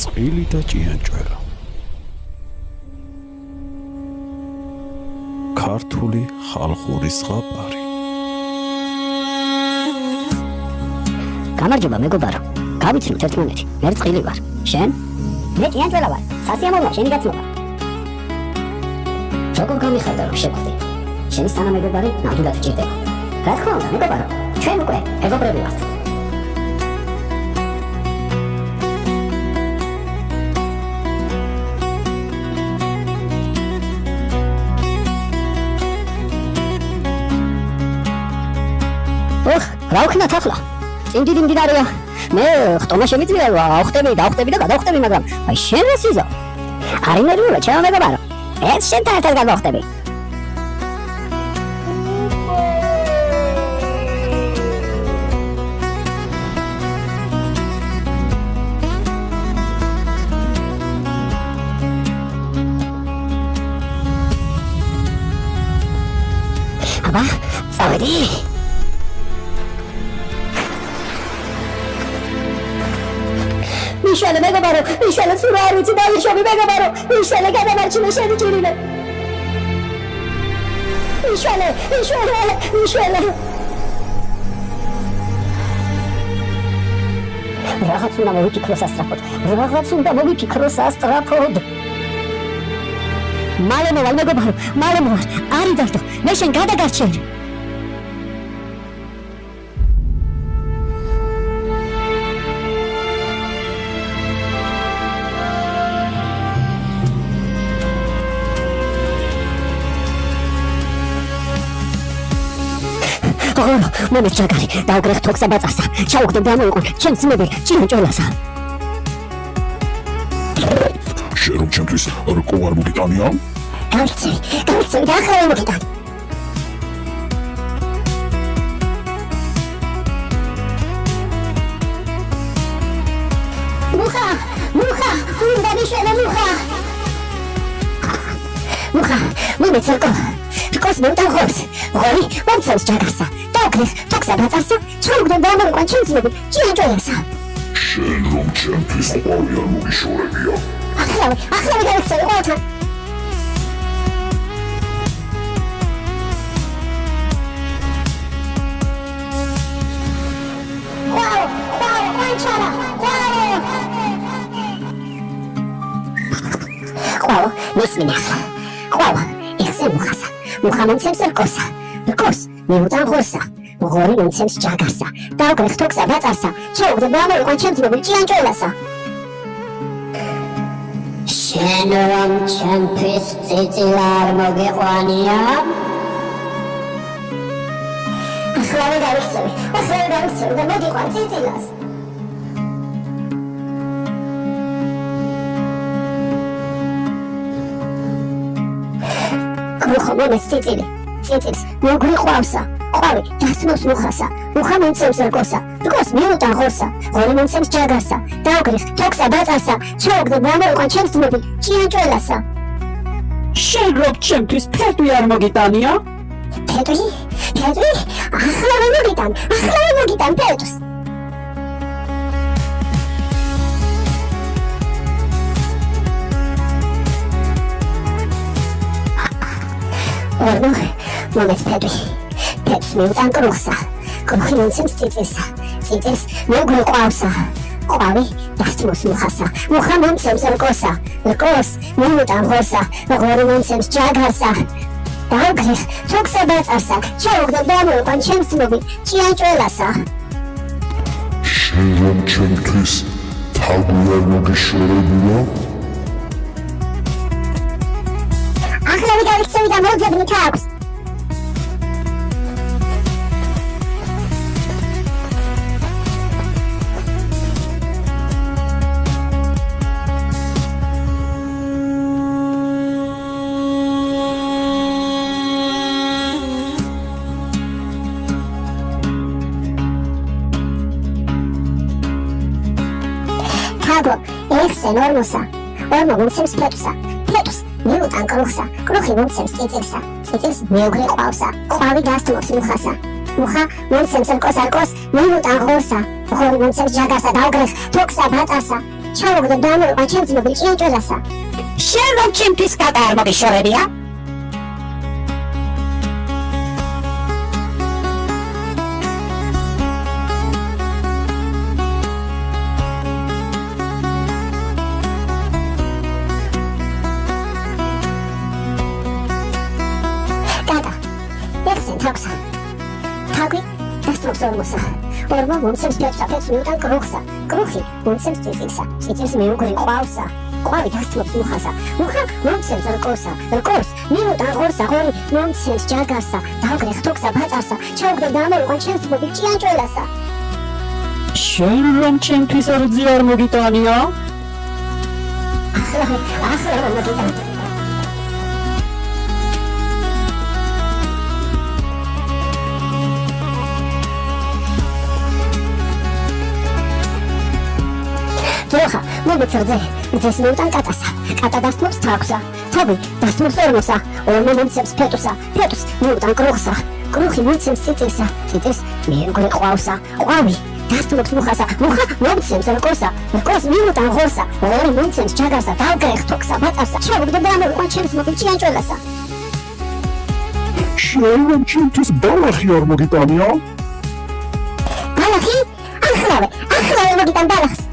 წილი და ჭიანჭველა. ქართული ხალხური ზღაპარი. გამარჯობა მეგობარო, გავიცნობთ ერთმანეთი. მე წილი ვარ. შენ? მე ჭიანჭველა ვარ. სასიამოვნოა შენი გაცნობა. როგორ გამიხარდა რომ შეგვდი? შენი თანამეგობარი ნამდვილად ჭირდება. რა თქმა უნდა მეგობარო, ჩვენ უკვე მეგობრები ვართ. რა ვქნათ ახლა? წინდიდი მდინარეა. მე ხტომა შემიძლია ავხტები და გადავხტები, მაგრამ აი შენ რა სიზო? არი ნერვიულა ჩემო მეგობარო. ეს შენთან ერთად გადავხტები. აბა, წავედი. მიშველე მეგობარო, მიშველე სულ არ ვიცი დავიშოვი მეგობარო, მიშველე გადამარჩინე შენი ჭირილე. მიშველე. რაღაც უნდა მოვიფიქროს ასტრაფოდ. მალე მოვალ მეგობარო, მალე მოვალ, არი დარდო, მე შენ გადაგარჩენ. მომეც ჯაგარი დაუგრეხ თოქსა ბაწარსა ჩაუგდებ და მოიყვან ჩემს ძმები ჭიანჭველასა. შენ რომ ჩემთვის რკო არ მოგიტანია? გავიცი და ახლა მოგიტანი. მუხა, უნდა მიშველე მუხა, მომეც რკოს მოვტან ხორს, ღორი მომცემს ჯაგარსა. დაუგრეხ თოქსა ბაწარსა ჩაუგდებ და მოიყვან ჩემს ძმები ჭიანჭველასა. შენ რომ ჩემთვის ყვავი არ მოგიშორებია? ახლა გავიქცევი ყოველთან. ყვავ, მისმინე ახლა. ყვავ, ეხზე მუხასა. მუხა მომცემს რკოს მიუტან ხორსა. ღორი მომცემს ჯაგარსა. დაუგრეხ თოქსა ბაწარსა ჩაუგდებ და მოიყვან ჩემს ძმები ჭიანჭველასა. შენ რომ ჩემთვის წიწილა არ მოგეყვანია? ახლა დავიქცევი და მოგიყვან წიწილას. მუხა მომეც წიწილს მოგვიყვავსა. ყვავი დასმოს მუხასა. მუხა მომცემს რკოს მიუტან ხორსა. ღორი მომცემს ჯაგარსა. დაუგრეხ თოქსა ბაწარსა ჩაუგდებ და მოიყვან ჩემს ძმები ჭიანჭველასა. შენ რომ ჩემთვის ფეტვი არ მოგიტანია? ფეტვი? ახლა მოგიტან ფეტვს. მომეც ფეტვს მიუტან კრუხსა. კრუხი მომცემს წიწილსა. წიწილს მოგვიყვავსა. ყვავი დასმოს მუხასა. მუხა მომცემს რკოს მიუტან ხორსა. ღორი მომცემს ჯაგარსა. დაუგრეხ თოქსა ბაწარსა ჩაუგდებ და მოიყვან ჩემს ძმები ჭიანჭველასა. შენ რომ ჩემთვის თავი არ მოგიშორებია? ახლა გავიქცევი და მოვძებნი თავს. თაგო ეხზე ორმო მომცემს ფეტვსა. მიუტან კრუხი მომცემს წიწილსა. წიწილს მიუგრიყვავსა. ყვავი დასმოს მუხასა. მუხა მომცემს რკოს მიუტან ხორსა. ღორი მომცემს ჯაგარსა. დაუგრეხ თოქსა ბაწარსა ჩავუგდო და ამოვიყვან ჩემს მობილ ჭიანჭველასა. შენ რომ ჩემთვის კატა არ მოგიშორებია? კატა, ეხსენ თავსა. თავი დასწრობს ორმოსა. ორმა მომცემს ფეთსა, ფეთს მიუტან კრუხსა. კრუხი მომცემს წიწილსა. წიწილს მიუგრინ ყვავსა. ყვავი დასწრობს მუხასა. მუხა მომცემს რკოსა. რკოს მიუტან ღორსა. ღორი მომცემს ჯაგარსა. დავგრეხ თოქსა ბაწარსა. ჩავგდო და ამოვიყვან ჩემს მობილ ჭიანჭველასა. შენ რომ ჩემთვის რძი არ მოგიტანია? ახლა რომ მოგიტანია. ძროხა, მოგეცრდე, მძეს მიუტან კატასა. კატა დასწრობს თაგვსა. თავი დასწრობს ორმოსა. ორმა მომცემს ფეტუსა. ფეტუს მიუტან კრუხსა. კრუხი მომცემს წიწილსა. წიწილს მიუგრე ყვავსა. ყვავი დასწრობს მუხასა. მუხა მომცემს რკოსა. რკოს მიუტან ღორსა. ღორი მომცემს ჯაგარსა. დავგრეხ თოქსა ბაწარსა. ჩავუგდო და ამოვიყვან ჩემს მობილ ჭიანჭველასა. შენ რომ ჩემთვის ბალახი არ მოგიტანია? ბალახი? ახლა მოგიტან ბალახს.